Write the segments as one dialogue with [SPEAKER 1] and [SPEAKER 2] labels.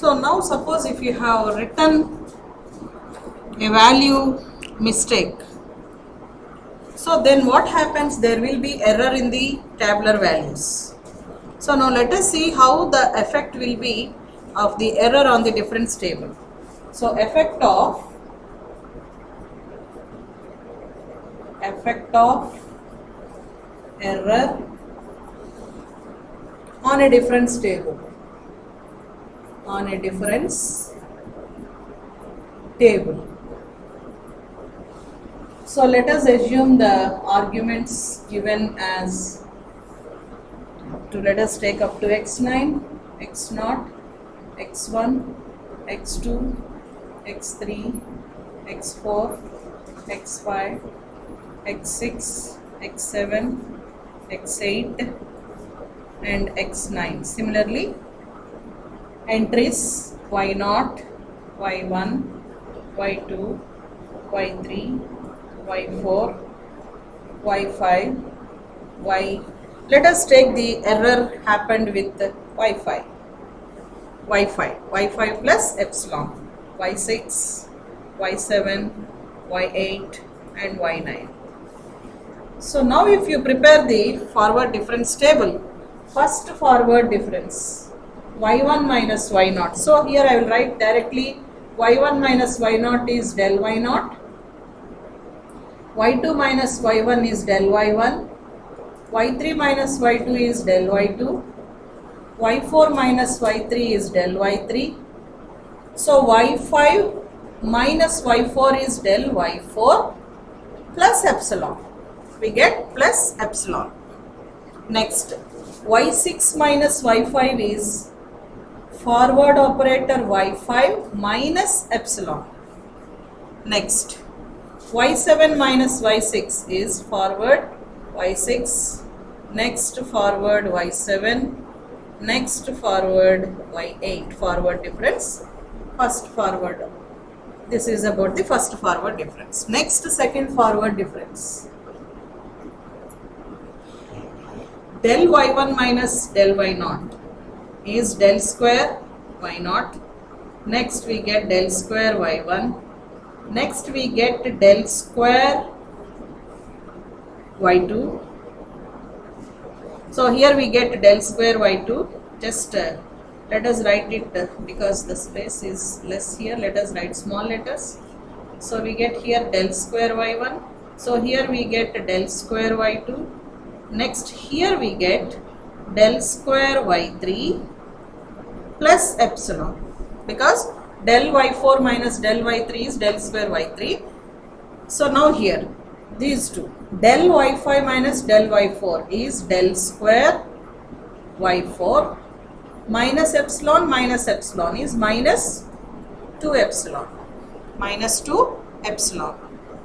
[SPEAKER 1] So now suppose if you have written a value mistake, so then what happens? There will be error in the tabular values. So now let us see how the effect will be of the error on the difference table. So effect of error on a difference table. So let us assume the arguments given as to, let us take up to x9, x0, x1, x2, x3, x4, x5, x6, x7, x8 and x9. Similarly, entries y0, y1, y2, y3, y4, y5, y. Let us take the error happened with y5 plus epsilon, y6, y7, y8 and y9. So now if you prepare the forward difference table, first forward difference y1 minus y0. So here I will write directly y1 minus y0 is del y0, y2 minus y1 is del y1, y3 minus y2 is del y2, y4 minus y3 is del y3. So y5 minus y4 is del y4 plus epsilon. We get plus epsilon. Next, y6 minus y5 is forward operator y5 minus epsilon. Next, y7 minus y6 is forward y6, next forward y7, next forward y8, forward difference, first forward. This is about the first forward difference. Next, second forward difference. Del y1 minus del y0 is del square y0. Next we get del square y1. Next we get del square y2. So here we get del square y2. Just let us write it because the space is less here. Let us write small letters. So we get here del square y1. So here we get del square y2. Next here we get del square y3 plus epsilon, because del y4 minus del y3 is del square y3. So now here these two, del y5 minus del y4 is del square y4 minus epsilon is minus 2 epsilon,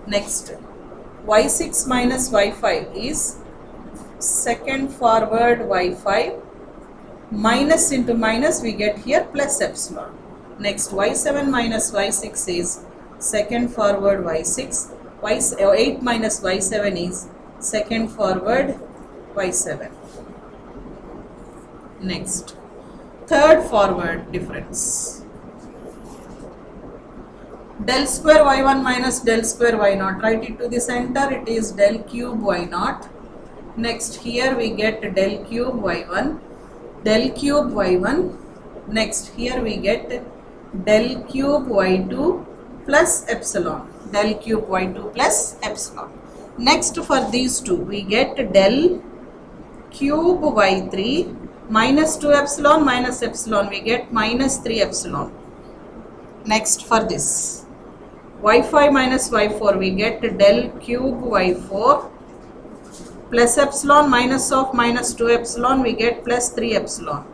[SPEAKER 1] Next, y6 minus y5 is second forward y5, minus into minus we get here plus epsilon. Next, y7 minus y6 is second forward y6, y8 minus y7 is second forward y7. Next, third forward difference. Del square y1 minus del square y0, write it to the center, it is del cube y0. Next here we get del cube y1, Next here we get del cube y2 plus epsilon, Next for these two we get del cube y3 minus 2 epsilon minus epsilon, we get minus 3 epsilon. Next for this y5 minus y4 we get del cube y4 plus epsilon minus of minus 2 epsilon, we get plus 3 epsilon.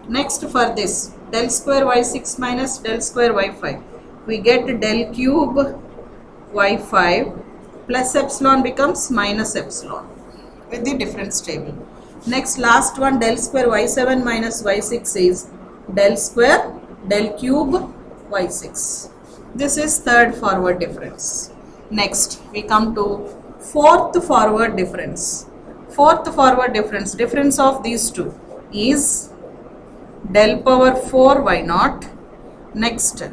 [SPEAKER 1] Next for this del square y6 minus del square y5, we get del cube y5 plus epsilon becomes minus epsilon with the difference table. Next, last one, del square y7 minus y6 is del square del cube y6. This is third forward difference. Next, we come to fourth forward difference. Difference of these two is del power 4 y0 Next,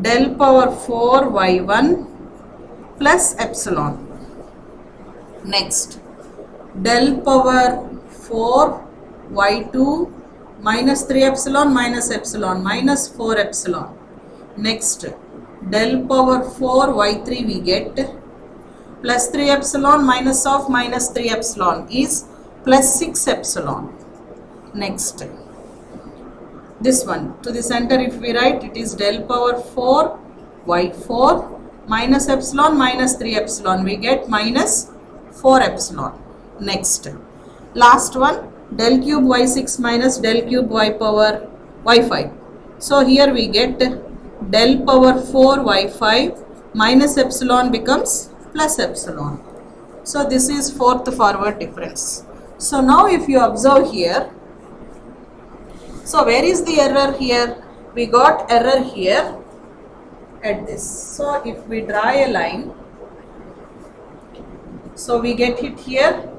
[SPEAKER 1] del power 4 y1 plus epsilon. Next, del power 4 y2 minus 3 epsilon minus epsilon minus 4 epsilon. Next, del power 4 y3 we get plus 3 epsilon minus of minus 3 epsilon is plus 6 epsilon. Next, this one to the center if we write, it is del power 4 y4 minus epsilon minus 3 epsilon, we get minus 4 epsilon. Next, last one, del cube y6 minus del cube y power y5. So here we get del power 4 y5 minus epsilon becomes plus epsilon. So this is fourth forward difference. So now if you observe here, so where is the error here? We got error here at this. So if we draw a line, so we get it here.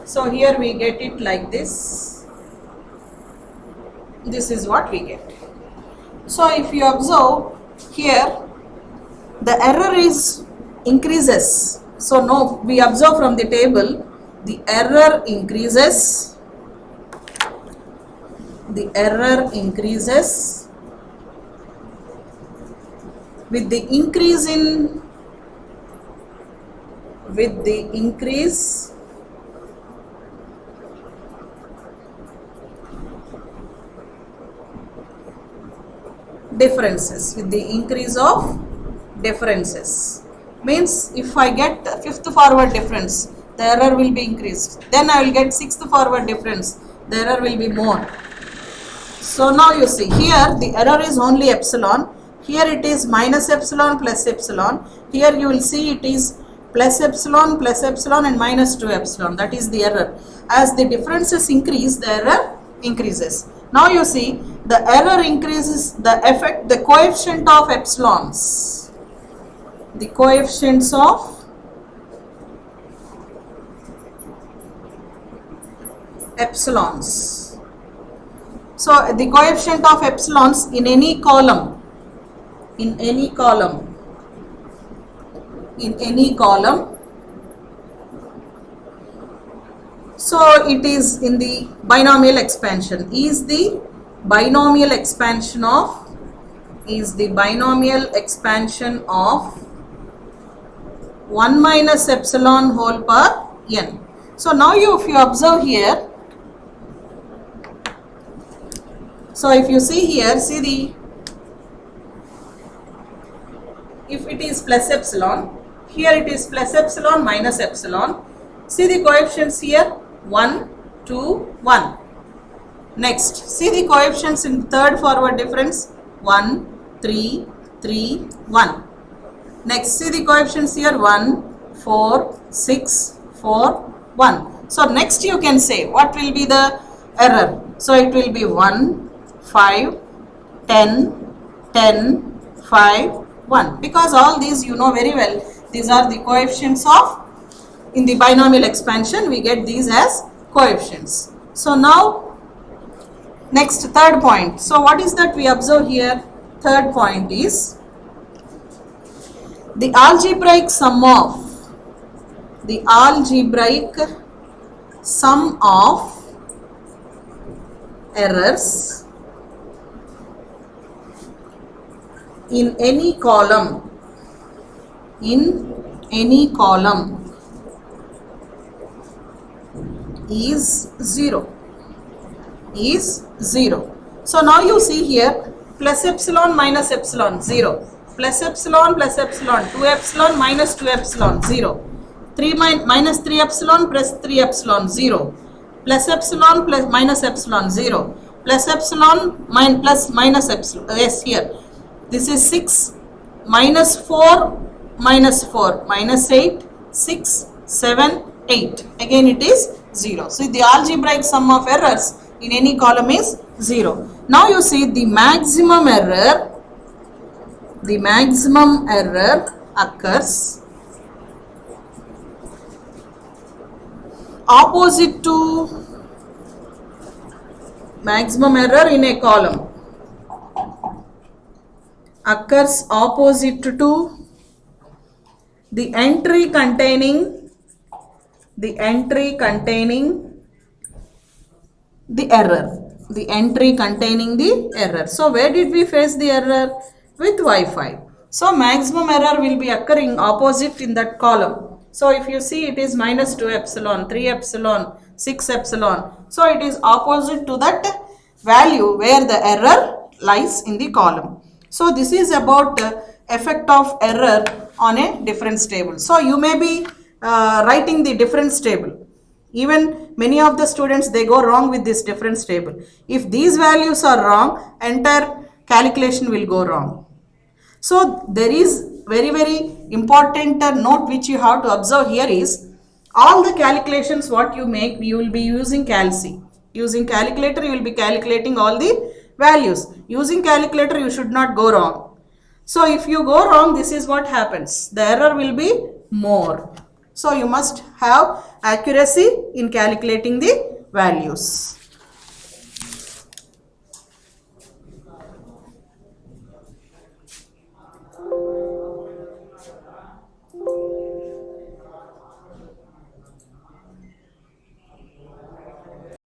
[SPEAKER 1] So here we get it like this. This is what we get. So if you observe here, the error is increases. So no, we observe from the table, the error increases. The error increases with the increase differences, with the increase of differences. Means if I get fifth forward difference, the error will be increased. Then I will get sixth forward difference, the error will be more. So now you see here the error is only epsilon. Here it is minus epsilon plus epsilon. Here you will see it is plus epsilon and minus 2 epsilon. That is the error. As the differences increase, the error increases. Now you see the error increases, the coefficient of epsilons. The coefficients of epsilons. So the coefficient of epsilons in any column, so it is in the binomial expansion, is the binomial expansion of 1 minus epsilon whole power n. So now if you observe here, so if you see here, if it is plus epsilon, here it is plus epsilon minus epsilon. See the coefficients here, 1, 2, 1. Next, see the coefficients in third forward difference, 1, 3, 3, 1. Next, see the coefficients here, 1, 4, 6, 4, 1. So next you can say what will be the error. So it will be 1, 5, 10, 10, 5, 1. Because all these you know very well, these are the coefficients of, in the binomial expansion we get these as coefficients. So now next, third point. So what is that we observe here? Third point is the algebraic sum of errors in any column is 0. So now you see here, plus epsilon minus epsilon 0, plus epsilon 2 epsilon minus 2 epsilon 0, 3 minus 3 epsilon plus 3 epsilon 0, plus epsilon plus minus epsilon 0, plus epsilon plus minus epsilon, yes, here this is 6 minus 4 minus 8, 6, 7, 8, again it is 0. So the algebraic sum of errors in any column is 0. Now you see the maximum error occurs opposite to maximum error in a column occurs opposite to the entry containing the entry containing the error. So where did we face the error? With Wi-Fi. So maximum error will be occurring opposite in that column. So if you see, it is minus 2 epsilon, 3 epsilon, 6 epsilon. So it is opposite to that value where the error lies in the column. So this is about effect of error on a difference table. So you may be writing the difference table. Even many of the students, they go wrong with this difference table. If these values are wrong, entire calculation will go wrong. So there is very important note which you have to observe here is, all the calculations what you make, you will be using Calc. Using calculator, you will be calculating all the values. Using calculator, you should not go wrong. So if you go wrong, this is what happens. The error will be more. So you must have accuracy in calculating the values.